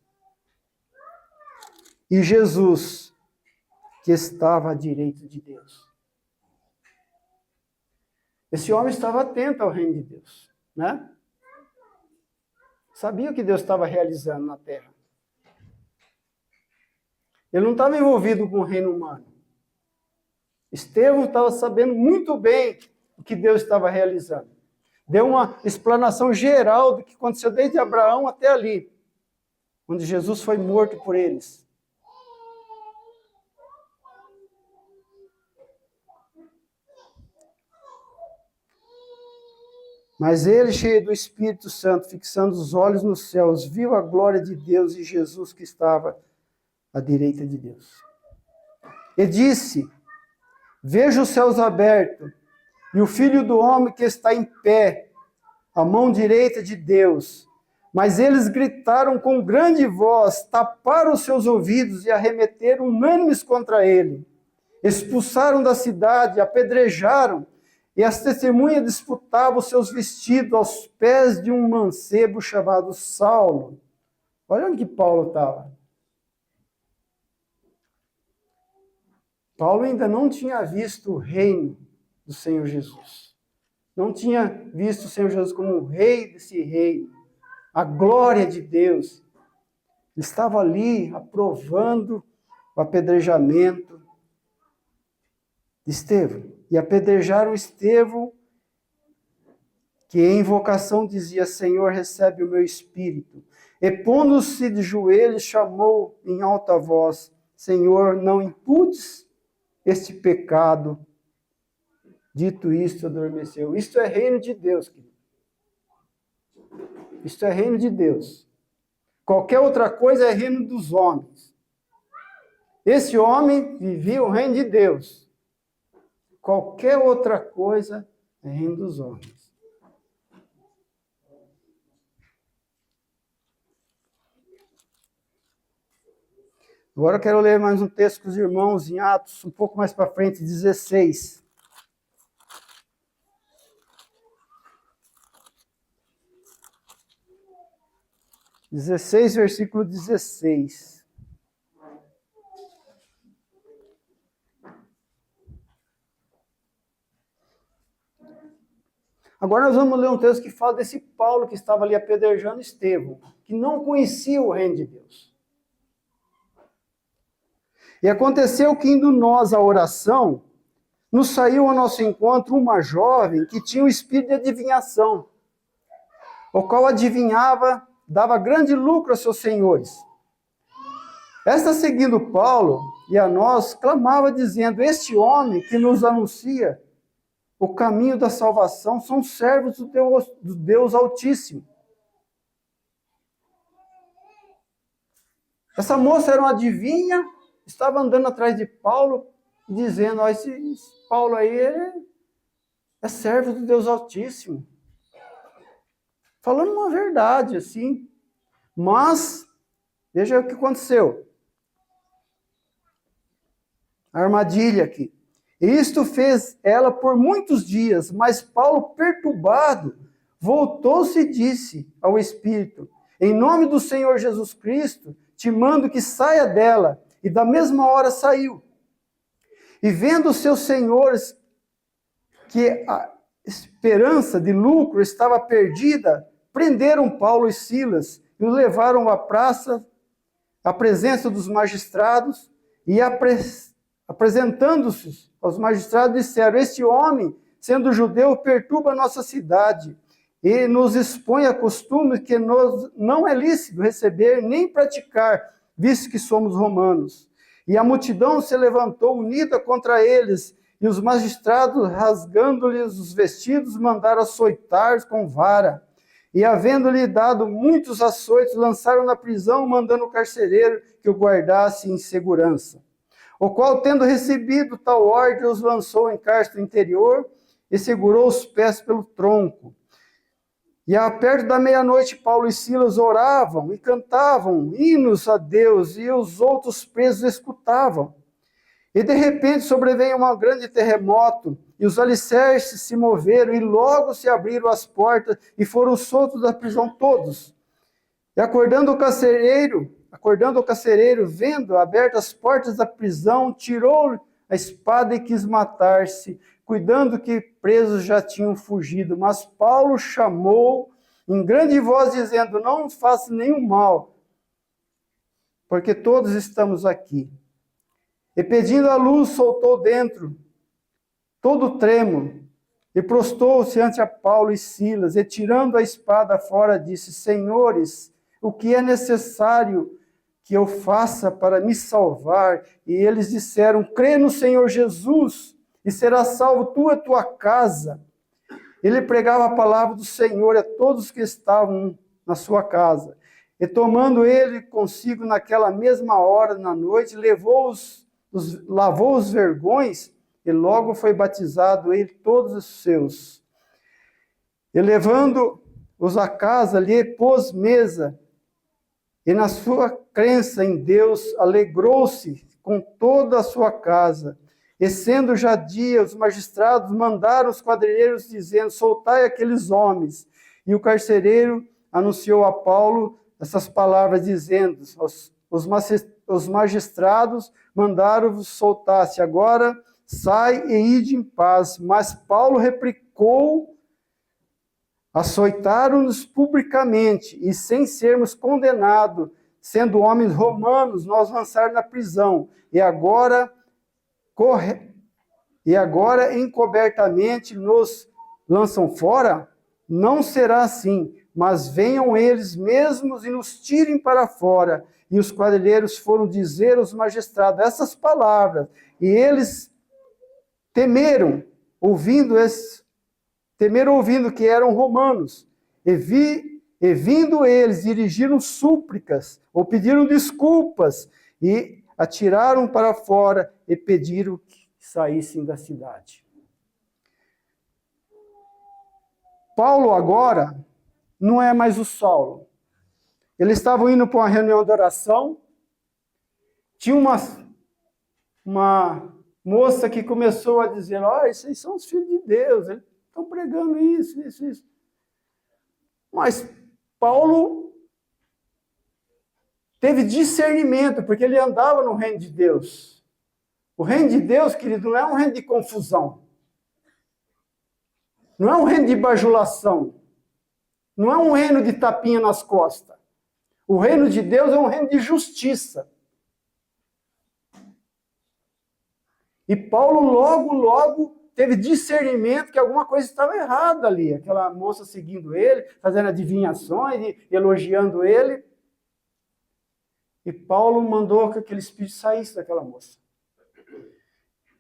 S1: E Jesus, que estava à direita de Deus. Esse homem estava atento ao reino de Deus, né? Sabia o que Deus estava realizando na terra. Ele não estava envolvido com o reino humano. Estevão estava sabendo muito bem o que Deus estava realizando. Deu uma explanação geral do que aconteceu desde Abraão até ali, onde Jesus foi morto por eles. Mas ele, cheio do Espírito Santo, fixando os olhos nos céus, viu a glória de Deus e Jesus que estava à direita de Deus. E disse: vejo os céus abertos e o Filho do Homem que está em pé, à mão direita de Deus. Mas eles gritaram com grande voz, taparam os seus ouvidos e arremeteram unânimes contra ele. Expulsaram da cidade, apedrejaram, e as testemunhas disputavam seus vestidos aos pés de um mancebo chamado Saulo. Olha onde que Paulo estava. Paulo ainda não tinha visto o reino do Senhor Jesus. Não tinha visto o Senhor Jesus como o rei desse reino. A glória de Deus. Ele estava ali aprovando o apedrejamento de Estevão. E apedrejaram Estevão, que em invocação dizia: Senhor, recebe o meu espírito. E pondo-se de joelhos, chamou em alta voz: Senhor, não imputes este pecado. Dito isto, adormeceu. Isto é reino de Deus, querido. Isto é reino de Deus. Qualquer outra coisa é reino dos homens. Esse homem vivia o reino de Deus. Qualquer outra coisa é reino dos homens. Agora eu quero ler mais um texto com os irmãos em Atos, um pouco mais para frente, 16. Versículo 16. Agora nós vamos ler um texto que fala desse Paulo que estava ali apedrejando Estevão, que não conheciam o reino de Deus. E aconteceu que, indo nós à oração, nos saiu ao nosso encontro uma jovem que tinha o espírito de adivinhação, o qual adivinhava, dava grande lucro aos seus senhores. Esta, seguindo Paulo e a nós, clamava dizendo: este homem que nos anuncia o caminho da salvação são servos do Deus Altíssimo. Essa moça era uma adivinha, estava andando atrás de Paulo, dizendo: esse Paulo aí é servo do Deus Altíssimo. Falando uma verdade, assim. Mas, veja o que aconteceu. A armadilha aqui. Isto fez ela por muitos dias, mas Paulo, perturbado, voltou-se e disse ao Espírito: em nome do Senhor Jesus Cristo, te mando que saia dela. E da mesma hora saiu. E vendo os seus senhores que a esperança de lucro estava perdida, prenderam Paulo e Silas e o levaram à praça, à presença dos magistrados, e apresentando-se aos magistrados, disseram: este homem, sendo judeu, perturba a nossa cidade e nos expõe a costumes que não é lícito receber nem praticar, visto que somos romanos. E a multidão se levantou unida contra eles, e os magistrados, rasgando-lhes os vestidos, mandaram açoitar com vara. E, havendo-lhe dado muitos açoites, lançaram na prisão, mandando o carcereiro que o guardasse em segurança. O qual, tendo recebido tal ordem, os lançou em cárcere interior e segurou os pés pelo tronco. E, perto da meia-noite, Paulo e Silas oravam e cantavam hinos a Deus, e os outros presos escutavam. E, de repente, sobreveio um grande terremoto, e os alicerces se moveram, e logo se abriram as portas, e foram soltos da prisão todos. E acordando o carcereiro, vendo abertas as portas da prisão, tirou a espada e quis matar-se, cuidando que presos já tinham fugido. Mas Paulo chamou em grande voz, dizendo: não faça nenhum mal, porque todos estamos aqui. E pedindo a luz, soltou dentro, todo trêmulo, e prostou-se ante a Paulo e Silas, e tirando a espada fora, disse: senhores, o que é necessário que eu faça para me salvar? E eles disseram: crê no Senhor Jesus, e será salvo tu e tua casa. Ele pregava a palavra do Senhor a todos que estavam na sua casa. E tomando ele consigo naquela mesma hora, na noite, lavou os vergões, e logo foi batizado ele todos os seus. E levando-os a casa, lhe pôs mesa, e na sua crença em Deus, alegrou-se com toda a sua casa. E sendo já dia, os magistrados mandaram os quadrilheiros, dizendo: soltai aqueles homens. E o carcereiro anunciou a Paulo essas palavras, dizendo: os magistrados mandaram-vos soltar-se, agora sai e ide em paz. Mas Paulo replicou: açoitaram-nos publicamente, e sem sermos condenados, sendo homens romanos, nós lançaram na prisão. E agora encobertamente nos lançam fora? Não será assim, mas venham eles mesmos e nos tirem para fora. E os quadrilheiros foram dizer aos magistrados essas palavras, e eles temeram, ouvindo que eram romanos. E vindo eles, dirigiram súplicas, ou pediram desculpas, e atiraram para fora e pediram que saíssem da cidade. Paulo agora não é mais o Saulo. Eles estavam indo para uma reunião de oração. Tinha uma moça que começou a dizer: esses são os filhos de Deus, eles estão pregando isso. Mas Paulo teve discernimento, porque ele andava no reino de Deus. O reino de Deus, querido, não é um reino de confusão. Não é um reino de bajulação. Não é um reino de tapinha nas costas. O reino de Deus é um reino de justiça. E Paulo logo teve discernimento que alguma coisa estava errada ali. Aquela moça seguindo ele, fazendo adivinhações e elogiando ele. E Paulo mandou que aquele espírito saísse daquela moça.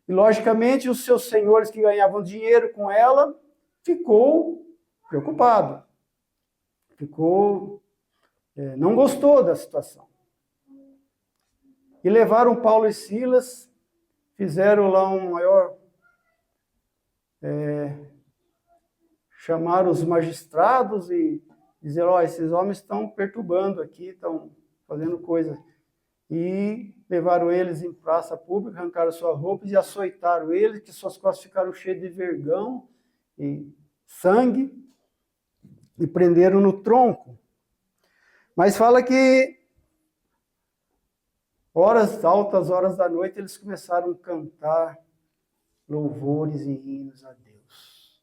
S1: E, logicamente, os seus senhores que ganhavam dinheiro com ela ficou preocupado. Não gostou da situação. E levaram Paulo e Silas, fizeram lá um maior... chamaram os magistrados e disseram, esses homens estão perturbando aqui, estão fazendo coisa. E levaram eles em praça pública, arrancaram suas roupas e açoitaram eles, que suas costas ficaram cheias de vergão e sangue, e prenderam no tronco. Mas fala que altas horas da noite, eles começaram a cantar louvores e hinos a Deus.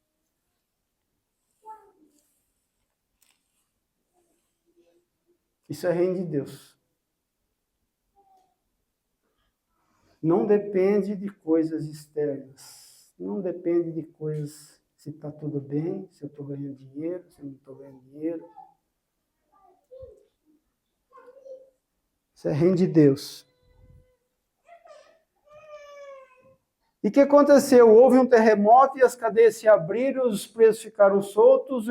S1: Isso é reino de Deus. Não depende de coisas externas. Não depende de coisas, se está tudo bem, se eu estou ganhando dinheiro, se eu não estou ganhando dinheiro. Isso é reino de Deus. E o que aconteceu? Houve um terremoto e as cadeias se abriram, os presos ficaram soltos,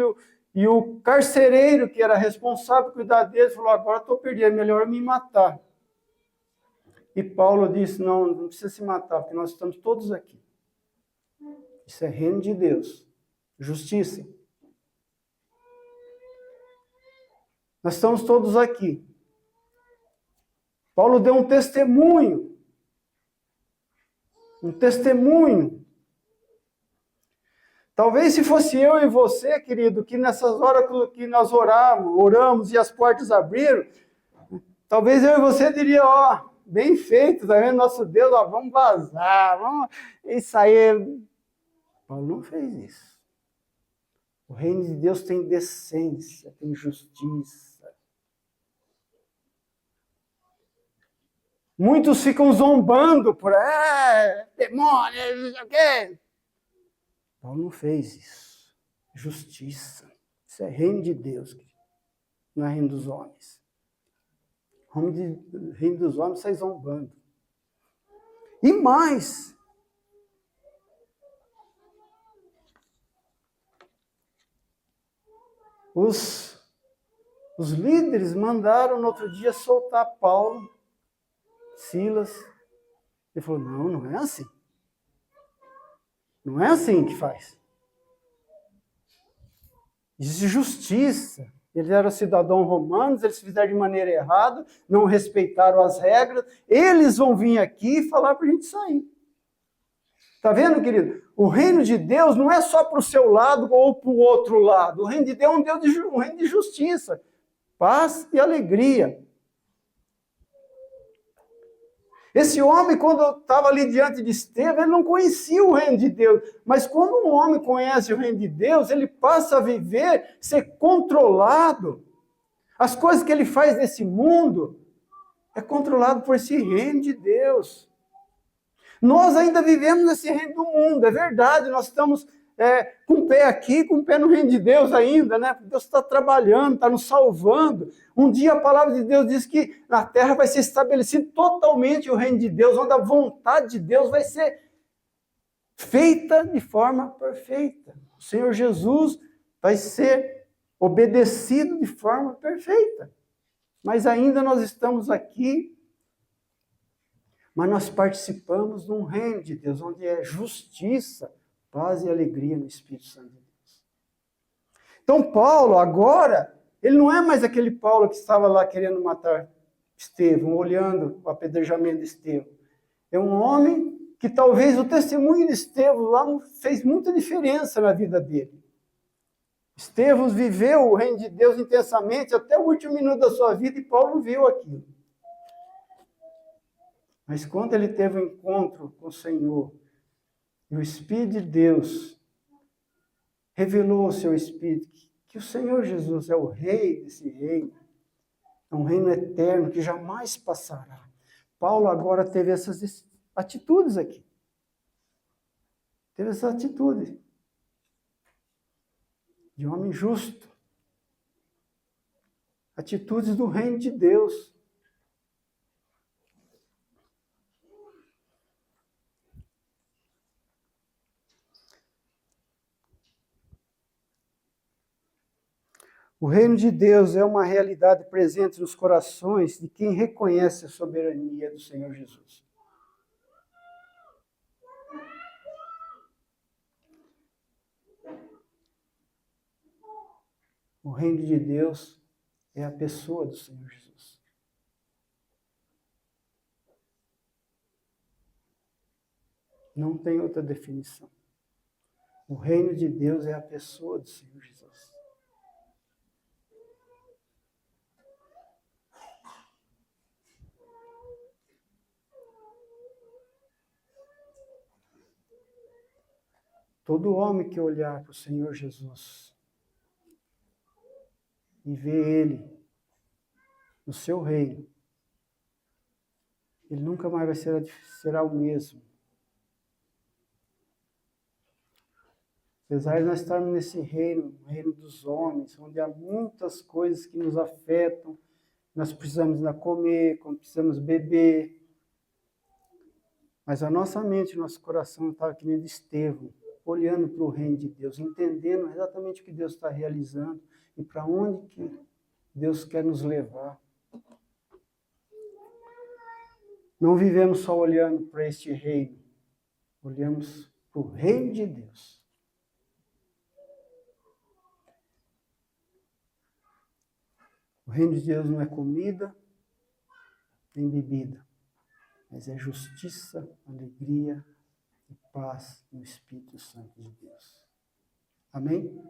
S1: e o carcereiro, que era responsável por cuidar deles, falou, agora estou perdendo, é melhor me matar. E Paulo disse, não precisa se matar, porque nós estamos todos aqui. Isso é reino de Deus. Justiça. Nós estamos todos aqui. Paulo deu um testemunho. Um testemunho. Talvez se fosse eu e você, querido, que nessas horas que nós oramos e as portas abriram, talvez eu e você diria, bem feito, tá vendo? Nosso Deus, vamos vazar, isso aí. Paulo não fez isso. O reino de Deus tem decência, tem justiça. Muitos ficam zombando por demônio, não sei o quê. Paulo não fez isso. Justiça. Isso é reino de Deus, querido. Não é reino dos homens. Reino dos homens sai zombando. E mais. Os líderes mandaram no outro dia soltar Paulo, Silas. Ele falou, não é assim. Não é assim que faz. Existe justiça. Eles eram cidadãos romanos, eles fizeram de maneira errada, não respeitaram as regras. Eles vão vir aqui e falar para a gente sair. Está vendo, querido? O reino de Deus não é só para o seu lado ou para o outro lado. O reino de Deus é um reino de justiça, paz e alegria. Esse homem, quando estava ali diante de Estevão, ele não conhecia o reino de Deus. Mas quando um homem conhece o reino de Deus, ele passa a viver, ser controlado. As coisas que ele faz nesse mundo é controlado por esse reino de Deus. Nós ainda vivemos nesse reino do mundo, é verdade, nós estamos com o pé aqui, com o pé no reino de Deus ainda, né? Deus está trabalhando, está nos salvando. Um dia a palavra de Deus diz que na terra vai ser estabelecido totalmente o reino de Deus, onde a vontade de Deus vai ser feita de forma perfeita. O Senhor Jesus vai ser obedecido de forma perfeita. Mas ainda nós estamos aqui, mas nós participamos de um reino de Deus, onde é justiça, paz e alegria no Espírito Santo de Deus. Então Paulo, agora, ele não é mais aquele Paulo que estava lá querendo matar Estevão, olhando o apedrejamento de Estevão. É um homem que talvez o testemunho de Estevão lá não fez muita diferença na vida dele. Estevão viveu o reino de Deus intensamente até o último minuto da sua vida e Paulo viu aquilo. Mas quando ele teve um encontro com o Senhor, e o Espírito de Deus revelou ao seu espírito que o Senhor Jesus é o rei desse reino, É um reino eterno que jamais passará. Paulo agora teve essas atitudes aqui. Teve essa atitude de um homem justo. Atitudes do reino de Deus. O reino de Deus é uma realidade presente nos corações de quem reconhece a soberania do Senhor Jesus. O reino de Deus é a pessoa do Senhor Jesus. Não tem outra definição. O reino de Deus é a pessoa do Senhor Jesus. Todo homem que olhar para o Senhor Jesus e ver Ele no seu reino, ele nunca mais será o mesmo. Apesar de nós estarmos nesse reino, o reino dos homens, onde há muitas coisas que nos afetam, nós precisamos ainda comer, precisamos beber, mas a nossa mente, nosso coração estava que nem de Estevão, olhando para o reino de Deus, entendendo exatamente o que Deus está realizando e para onde que Deus quer nos levar. Não vivemos só olhando para este reino, olhamos para o reino de Deus. O reino de Deus não é comida nem bebida, mas é justiça, alegria e paz no Espírito Santo de Deus. Amém?